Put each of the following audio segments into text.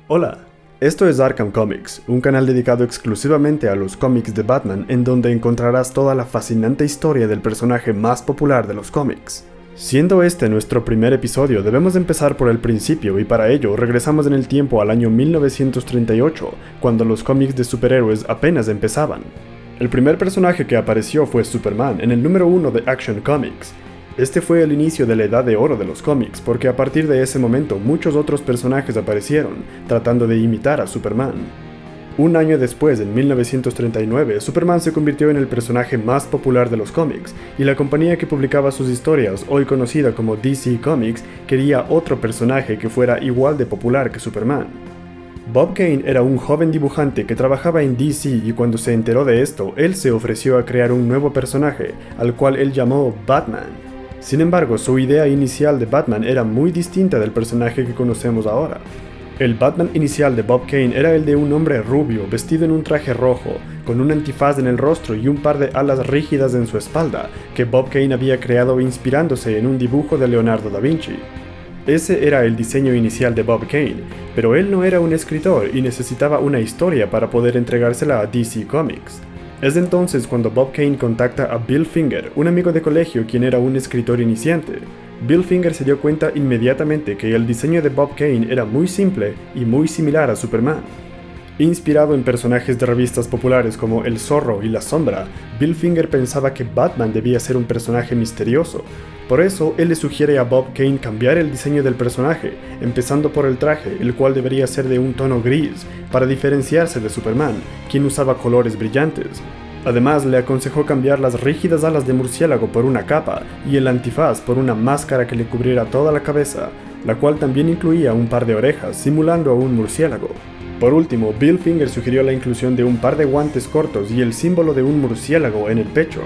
Hola, esto es Arkham Comics, un canal dedicado exclusivamente a los cómics de Batman en donde encontrarás toda la fascinante historia del personaje más popular de los cómics. Siendo este nuestro primer episodio, debemos empezar por el principio y para ello regresamos en el tiempo al año 1938, cuando los cómics de superhéroes apenas empezaban. El primer personaje que apareció fue Superman en el número 1 de Action Comics. Este fue el inicio de la edad de oro de los cómics, porque a partir de ese momento muchos otros personajes aparecieron, tratando de imitar a Superman. Un año después, en 1939, Superman se convirtió en el personaje más popular de los cómics, y la compañía que publicaba sus historias, hoy conocida como DC Comics, quería otro personaje que fuera igual de popular que Superman. Bob Kane era un joven dibujante que trabajaba en DC y cuando se enteró de esto, él se ofreció a crear un nuevo personaje, al cual él llamó Batman. Sin embargo, su idea inicial de Batman era muy distinta del personaje que conocemos ahora. El Batman inicial de Bob Kane era el de un hombre rubio, vestido en un traje rojo, con un antifaz en el rostro y un par de alas rígidas en su espalda, que Bob Kane había creado inspirándose en un dibujo de Leonardo da Vinci. Ese era el diseño inicial de Bob Kane, pero él no era un escritor y necesitaba una historia para poder entregársela a DC Comics. Es entonces cuando Bob Kane contacta a Bill Finger, un amigo de colegio quien era un escritor iniciante. Bill Finger se dio cuenta inmediatamente que el diseño de Bob Kane era muy simple y muy similar a Superman. Inspirado en personajes de revistas populares como El Zorro y La Sombra, Bill Finger pensaba que Batman debía ser un personaje misterioso. Por eso, él le sugiere a Bob Kane cambiar el diseño del personaje, empezando por el traje, el cual debería ser de un tono gris, para diferenciarse de Superman, quien usaba colores brillantes. Además, le aconsejó cambiar las rígidas alas de murciélago por una capa y el antifaz por una máscara que le cubriera toda la cabeza, la cual también incluía un par de orejas, simulando a un murciélago. Por último, Bill Finger sugirió la inclusión de un par de guantes cortos y el símbolo de un murciélago en el pecho.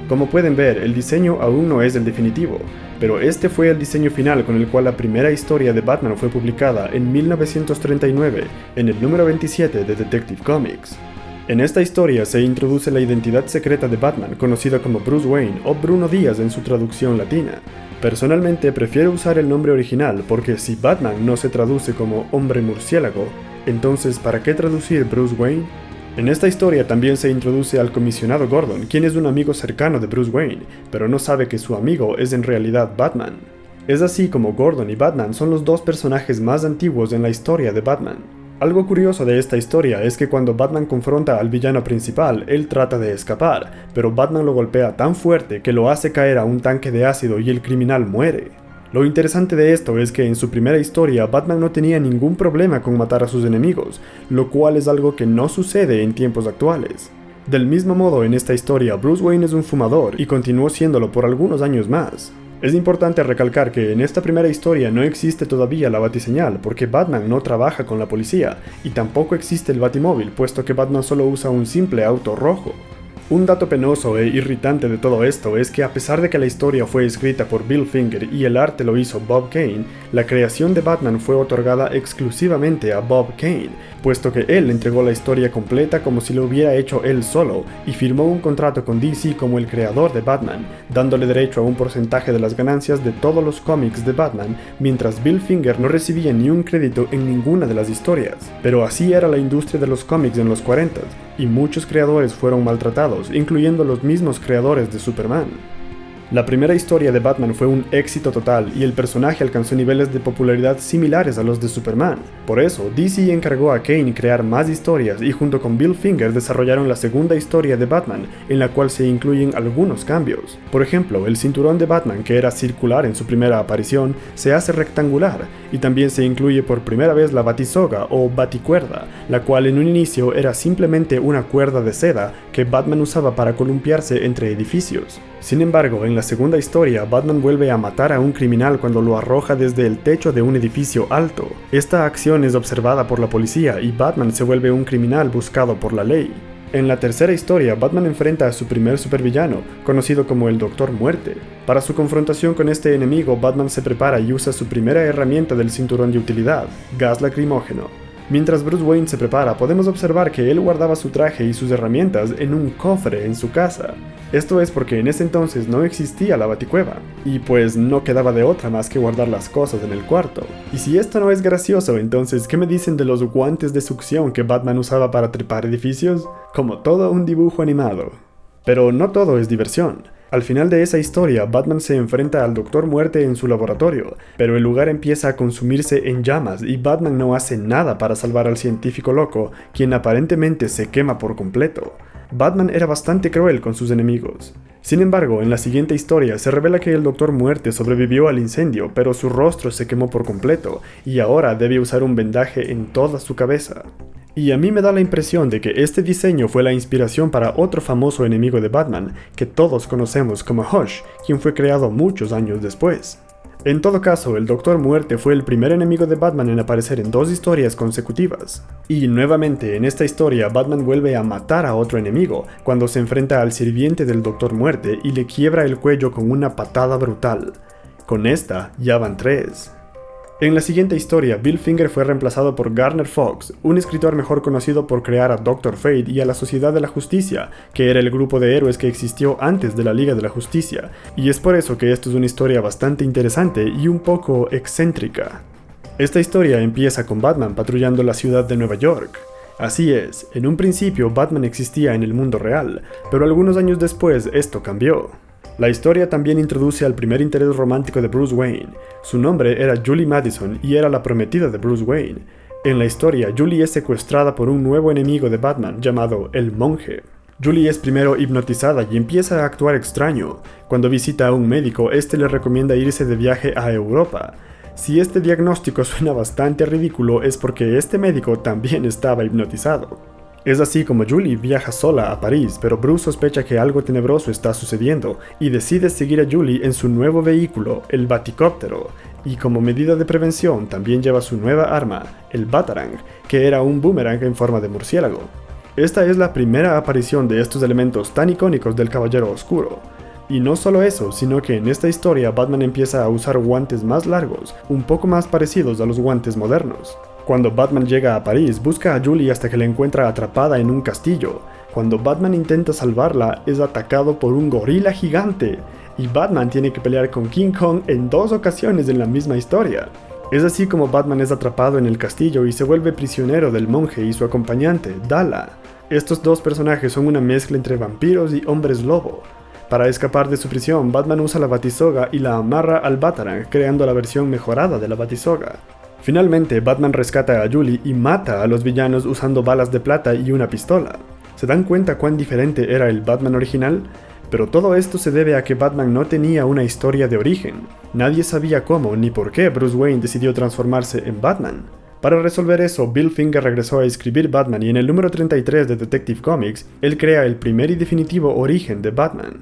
Como pueden ver, el diseño aún no es el definitivo, pero este fue el diseño final con el cual la primera historia de Batman fue publicada en 1939, en el número 27 de Detective Comics. En esta historia se introduce la identidad secreta de Batman, conocida como Bruce Wayne o Bruno Díaz en su traducción latina. Personalmente prefiero usar el nombre original porque si Batman no se traduce como hombre murciélago, entonces ¿para qué traducir Bruce Wayne? En esta historia también se introduce al comisionado Gordon, quien es un amigo cercano de Bruce Wayne, pero no sabe que su amigo es en realidad Batman. Es así como Gordon y Batman son los dos personajes más antiguos en la historia de Batman. Algo curioso de esta historia es que cuando Batman confronta al villano principal, él trata de escapar, pero Batman lo golpea tan fuerte que lo hace caer a un tanque de ácido y el criminal muere. Lo interesante de esto es que en su primera historia Batman no tenía ningún problema con matar a sus enemigos, lo cual es algo que no sucede en tiempos actuales. Del mismo modo, en esta historia Bruce Wayne es un fumador y continuó siéndolo por algunos años más. Es importante recalcar que en esta primera historia no existe todavía la batiseñal porque Batman no trabaja con la policía y tampoco existe el batimóvil puesto que Batman solo usa un simple auto rojo. Un dato penoso e irritante de todo esto es que a pesar de que la historia fue escrita por Bill Finger y el arte lo hizo Bob Kane, la creación de Batman fue otorgada exclusivamente a Bob Kane, puesto que él entregó la historia completa como si lo hubiera hecho él solo y firmó un contrato con DC como el creador de Batman, dándole derecho a un porcentaje de las ganancias de todos los cómics de Batman, mientras Bill Finger no recibía ni un crédito en ninguna de las historias. Pero así era la industria de los cómics en los 40, y muchos creadores fueron maltratados, incluyendo los mismos creadores de Superman. La primera historia de Batman fue un éxito total y el personaje alcanzó niveles de popularidad similares a los de Superman. Por eso, DC encargó a Kane crear más historias y junto con Bill Finger desarrollaron la segunda historia de Batman, en la cual se incluyen algunos cambios. Por ejemplo, el cinturón de Batman, que era circular en su primera aparición, se hace rectangular, y también se incluye por primera vez la batisoga o baticuerda, la cual en un inicio era simplemente una cuerda de seda que Batman usaba para columpiarse entre edificios. Sin embargo, en la segunda historia, Batman vuelve a matar a un criminal cuando lo arroja desde el techo de un edificio alto. Esta acción es observada por la policía y Batman se vuelve un criminal buscado por la ley. En la tercera historia, Batman enfrenta a su primer supervillano, conocido como el Doctor Muerte. Para su confrontación con este enemigo, Batman se prepara y usa su primera herramienta del cinturón de utilidad, gas lacrimógeno. Mientras Bruce Wayne se prepara, podemos observar que él guardaba su traje y sus herramientas en un cofre en su casa. Esto es porque en ese entonces no existía la Baticueva, y pues no quedaba de otra más que guardar las cosas en el cuarto. Y si esto no es gracioso, entonces ¿qué me dicen de los guantes de succión que Batman usaba para trepar edificios? Como todo un dibujo animado. Pero no todo es diversión. Al final de esa historia, Batman se enfrenta al Doctor Muerte en su laboratorio, pero el lugar empieza a consumirse en llamas y Batman no hace nada para salvar al científico loco, quien aparentemente se quema por completo. Batman era bastante cruel con sus enemigos. Sin embargo, en la siguiente historia se revela que el Doctor Muerte sobrevivió al incendio, pero su rostro se quemó por completo, y ahora debe usar un vendaje en toda su cabeza. Y a mí me da la impresión de que este diseño fue la inspiración para otro famoso enemigo de Batman, que todos conocemos como Hush, quien fue creado muchos años después. En todo caso, el Doctor Muerte fue el primer enemigo de Batman en aparecer en 2 historias consecutivas. Y nuevamente, en esta historia, Batman vuelve a matar a otro enemigo, cuando se enfrenta al sirviente del Doctor Muerte y le quiebra el cuello con una patada brutal. Con esta, ya van 3. En la siguiente historia, Bill Finger fue reemplazado por Gardner Fox, un escritor mejor conocido por crear a Dr. Fate y a la Sociedad de la Justicia, que era el grupo de héroes que existió antes de la Liga de la Justicia, y es por eso que esto es una historia bastante interesante y un poco excéntrica. Esta historia empieza con Batman patrullando la ciudad de Nueva York. Así es, en un principio Batman existía en el mundo real, pero algunos años después esto cambió. La historia también introduce al primer interés romántico de Bruce Wayne. Su nombre era Julie Madison y era la prometida de Bruce Wayne. En la historia, Julie es secuestrada por un nuevo enemigo de Batman llamado el Monje. Julie es primero hipnotizada y empieza a actuar extraño. Cuando visita a un médico, este le recomienda irse de viaje a Europa. Si este diagnóstico suena bastante ridículo, es porque este médico también estaba hipnotizado. Es así como Julie viaja sola a París, pero Bruce sospecha que algo tenebroso está sucediendo y decide seguir a Julie en su nuevo vehículo, el Baticóptero, y como medida de prevención también lleva su nueva arma, el Batarang, que era un boomerang en forma de murciélago. Esta es la primera aparición de estos elementos tan icónicos del Caballero Oscuro. Y no solo eso, sino que en esta historia Batman empieza a usar guantes más largos, un poco más parecidos a los guantes modernos. Cuando Batman llega a París, busca a Julie hasta que la encuentra atrapada en un castillo. Cuando Batman intenta salvarla, es atacado por un gorila gigante, y Batman tiene que pelear con King Kong en 2 ocasiones en la misma historia. Es así como Batman es atrapado en el castillo y se vuelve prisionero del monje y su acompañante, Dala. Estos 2 personajes son una mezcla entre vampiros y hombres lobo. Para escapar de su prisión, Batman usa la Batisoga y la amarra al Batarang, creando la versión mejorada de la Batisoga. Finalmente, Batman rescata a Julie y mata a los villanos usando balas de plata y una pistola. ¿Se dan cuenta cuán diferente era el Batman original? Pero todo esto se debe a que Batman no tenía una historia de origen. Nadie sabía cómo ni por qué Bruce Wayne decidió transformarse en Batman. Para resolver eso, Bill Finger regresó a escribir Batman y en el número 33 de Detective Comics, él crea el primer y definitivo origen de Batman.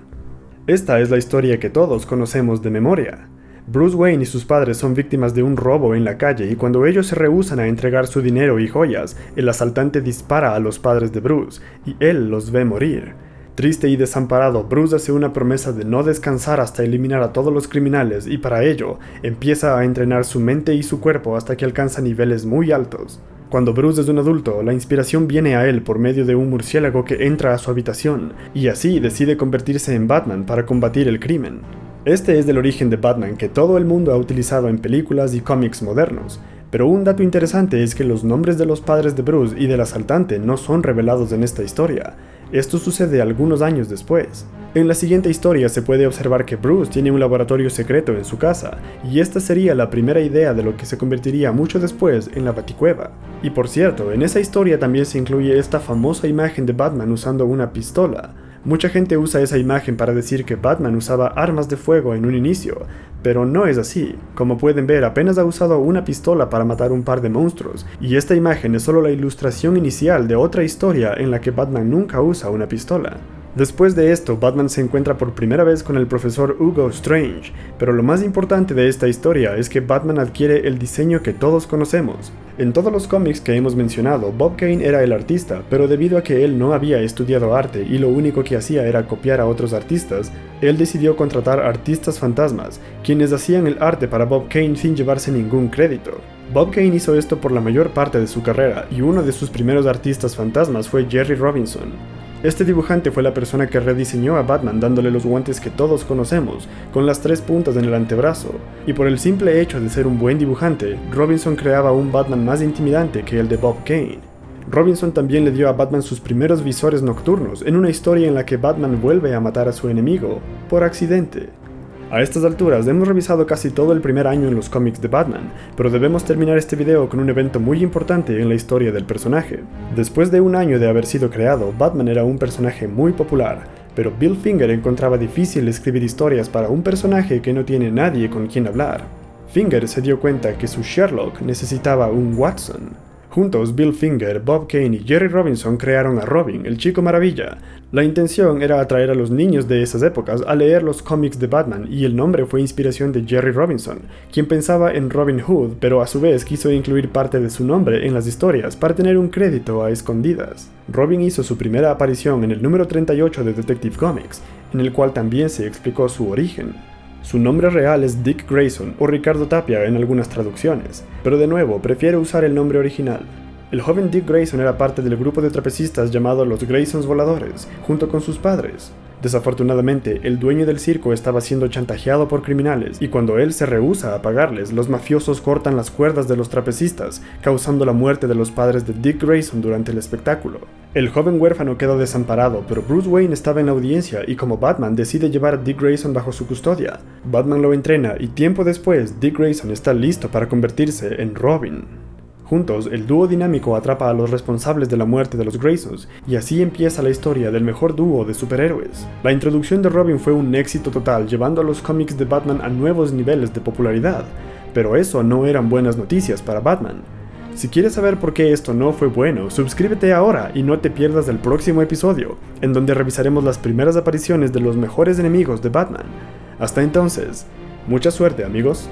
Esta es la historia que todos conocemos de memoria. Bruce Wayne y sus padres son víctimas de un robo en la calle y cuando ellos se rehúsan a entregar su dinero y joyas, el asaltante dispara a los padres de Bruce y él los ve morir. Triste y desamparado, Bruce hace una promesa de no descansar hasta eliminar a todos los criminales y para ello empieza a entrenar su mente y su cuerpo hasta que alcanza niveles muy altos. Cuando Bruce es un adulto, la inspiración viene a él por medio de un murciélago que entra a su habitación y así decide convertirse en Batman para combatir el crimen. Este es el origen de Batman que todo el mundo ha utilizado en películas y cómics modernos, pero un dato interesante es que los nombres de los padres de Bruce y del asaltante no son revelados en esta historia. Esto sucede algunos años después. En la siguiente historia se puede observar que Bruce tiene un laboratorio secreto en su casa, y esta sería la primera idea de lo que se convertiría mucho después en la Baticueva. Y por cierto, en esa historia también se incluye esta famosa imagen de Batman usando una pistola. Mucha gente usa esa imagen para decir que Batman usaba armas de fuego en un inicio, pero no es así. Como pueden ver, apenas ha usado una pistola para matar un par de monstruos, y esta imagen es solo la ilustración inicial de otra historia en la que Batman nunca usa una pistola. Después de esto, Batman se encuentra por primera vez con el profesor Hugo Strange, pero lo más importante de esta historia es que Batman adquiere el diseño que todos conocemos. En todos los cómics que hemos mencionado, Bob Kane era el artista, pero debido a que él no había estudiado arte y lo único que hacía era copiar a otros artistas, él decidió contratar artistas fantasmas, quienes hacían el arte para Bob Kane sin llevarse ningún crédito. Bob Kane hizo esto por la mayor parte de su carrera, y uno de sus primeros artistas fantasmas fue Jerry Robinson. Este dibujante fue la persona que rediseñó a Batman dándole los guantes que todos conocemos, con las 3 puntas en el antebrazo, y por el simple hecho de ser un buen dibujante, Robinson creaba un Batman más intimidante que el de Bob Kane. Robinson también le dio a Batman sus primeros visores nocturnos en una historia en la que Batman vuelve a matar a su enemigo, por accidente. A estas alturas hemos revisado casi todo el primer año en los cómics de Batman, pero debemos terminar este video con un evento muy importante en la historia del personaje. Después de un año de haber sido creado, Batman era un personaje muy popular, pero Bill Finger encontraba difícil escribir historias para un personaje que no tiene nadie con quien hablar. Finger se dio cuenta que su Sherlock necesitaba un Watson. Juntos, Bill Finger, Bob Kane y Jerry Robinson crearon a Robin, el Chico Maravilla. La intención era atraer a los niños de esas épocas a leer los cómics de Batman, y el nombre fue inspiración de Jerry Robinson, quien pensaba en Robin Hood, pero a su vez quiso incluir parte de su nombre en las historias para tener un crédito a escondidas. Robin hizo su primera aparición en el número 38 de Detective Comics, en el cual también se explicó su origen. Su nombre real es Dick Grayson o Ricardo Tapia en algunas traducciones, pero de nuevo prefiere usar el nombre original. El joven Dick Grayson era parte del grupo de trapecistas llamado los Graysons Voladores, junto con sus padres. Desafortunadamente, el dueño del circo estaba siendo chantajeado por criminales, y cuando él se rehúsa a pagarles, los mafiosos cortan las cuerdas de los trapecistas, causando la muerte de los padres de Dick Grayson durante el espectáculo. El joven huérfano quedó desamparado, pero Bruce Wayne estaba en la audiencia y como Batman decide llevar a Dick Grayson bajo su custodia. Batman lo entrena y tiempo después, Dick Grayson está listo para convertirse en Robin. Juntos, el dúo dinámico atrapa a los responsables de la muerte de los Graysons, y así empieza la historia del mejor dúo de superhéroes. La introducción de Robin fue un éxito total, llevando a los cómics de Batman a nuevos niveles de popularidad, pero eso no eran buenas noticias para Batman. Si quieres saber por qué esto no fue bueno, suscríbete ahora y no te pierdas el próximo episodio, en donde revisaremos las primeras apariciones de los mejores enemigos de Batman. Hasta entonces, mucha suerte, amigos.